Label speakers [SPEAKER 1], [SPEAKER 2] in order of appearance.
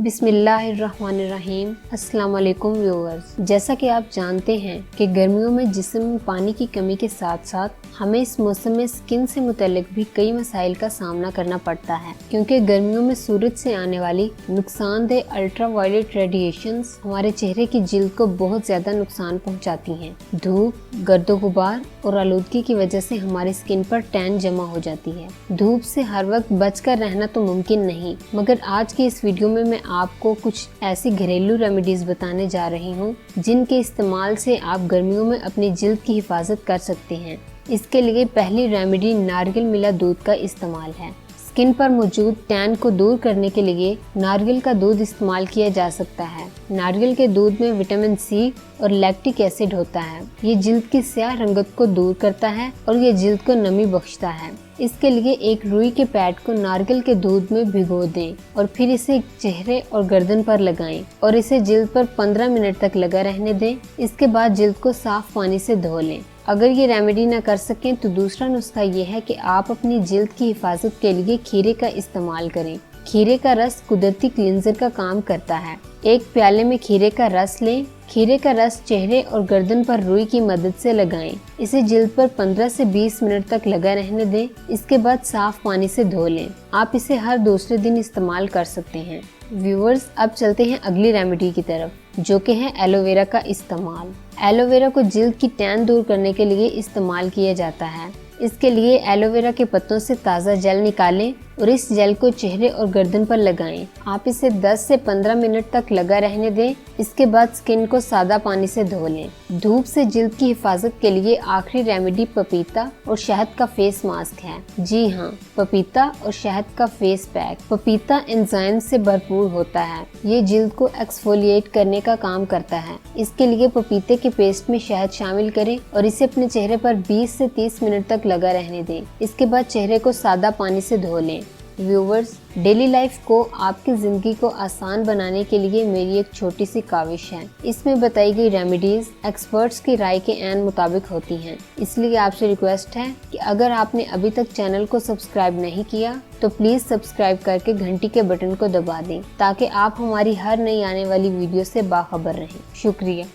[SPEAKER 1] बिस्मिल्लाहिर्रहमानिर्रहीम। अस्सलाम वालेकुम व्यूअर्स। जैसा कि आप जानते हैं कि गर्मियों में जिस्म में पानी की कमी के साथ साथ हमें इस मौसम में स्किन से मुतल्लिक भी कई मसाइल का सामना करना पड़ता है, क्योंकि गर्मियों में सूरज से आने वाली नुकसानदेह अल्ट्रावायलेट रेडिएशंस हमारे चेहरे की जिल्द को बहुत ज्यादा नुकसान पहुंचाती हैं। धूप, गर्दो गुबार और आलूदगी की वजह से हमारी स्किन पर टैन जमा हो जाती है। धूप से हर वक्त बचकर रहना तो मुमकिन नहीं, मगर आज की इस वीडियो में मैं आपको कुछ ऐसी घरेलू रेमेडीज बताने जा रही हूँ जिनके इस्तेमाल से आप गर्मियों में अपनी जिल्द की हिफाजत कर सकते हैं। इसके लिए पहली रेमेडी नारियल मिला दूध का इस्तेमाल है। स्किन पर मौजूद टैन को दूर करने के लिए नारियल का दूध इस्तेमाल किया जा सकता है। नारियल के दूध में विटामिन सी और लैक्टिक एसिड होता है। ये जिल्द की स्याह रंगत को दूर करता है और ये जिल्द को नमी बख्शता है। इसके लिए एक रुई के पैड को नारियल के दूध में भिगो दें और फिर इसे चेहरे और गर्दन पर लगाएं और इसे जिल्द पर 15 मिनट तक लगा रहने दें। इसके बाद जिल्द को साफ पानी से धो लें। अगर ये रेमेडी ना कर सकें तो दूसरा नुस्खा ये है कि आप अपनी जिल्द की हिफाजत के लिए खीरे का इस्तेमाल करें। खीरे का रस कुदरती क्लींजर का काम करता है। एक प्याले में खीरे का रस लें। खीरे का रस चेहरे और गर्दन पर रुई की मदद से लगाएं। इसे जिल्द पर 15 से 20 मिनट तक लगा रहने दें। इसके बाद साफ पानी से धो लें। आप इसे हर दूसरे दिन इस्तेमाल कर सकते हैं। व्यूअर्स, अब चलते हैं अगली रेमेडी की तरफ, जो कि है एलोवेरा का इस्तेमाल। एलोवेरा को जिल्द की टैन दूर करने के लिए इस्तेमाल किया जाता है। इसके लिए एलोवेरा के पत्तों से ताज़ा जेल निकालें और इस जेल को चेहरे और गर्दन पर लगाएं। आप इसे 10 से 15 मिनट तक लगा रहने दें। इसके बाद स्किन को सादा पानी से धो लें। धूप से जिल्द की हिफाजत के लिए आखिरी रेमेडी पपीता और शहद का फेस मास्क है। जी हाँ, पपीता और शहद का फेस पैक। पपीता एंजाइम से भरपूर होता है। ये जिल्द को एक्सफोलिएट करने का काम करता है। इसके लिए पपीते के पेस्ट में शहद शामिल करें और इसे अपने चेहरे पर 20 से 30 मिनट तक लगा रहने दें। इसके बाद चेहरे को सादा पानी से धो लें। व्यूवर्स, डेली लाइफ को आपकी जिंदगी को आसान बनाने के लिए मेरी एक छोटी सी काविश है। इसमें बताई गई रेमेडीज एक्सपर्ट्स की राय के ऐन मुताबिक होती हैं। इसलिए आपसे रिक्वेस्ट है कि अगर आपने अभी तक चैनल को सब्सक्राइब नहीं किया तो प्लीज सब्सक्राइब करके घंटी के बटन को दबा दें, ताकि आप हमारी हर नई आने वाली वीडियो से बाखबर रहें। शुक्रिया।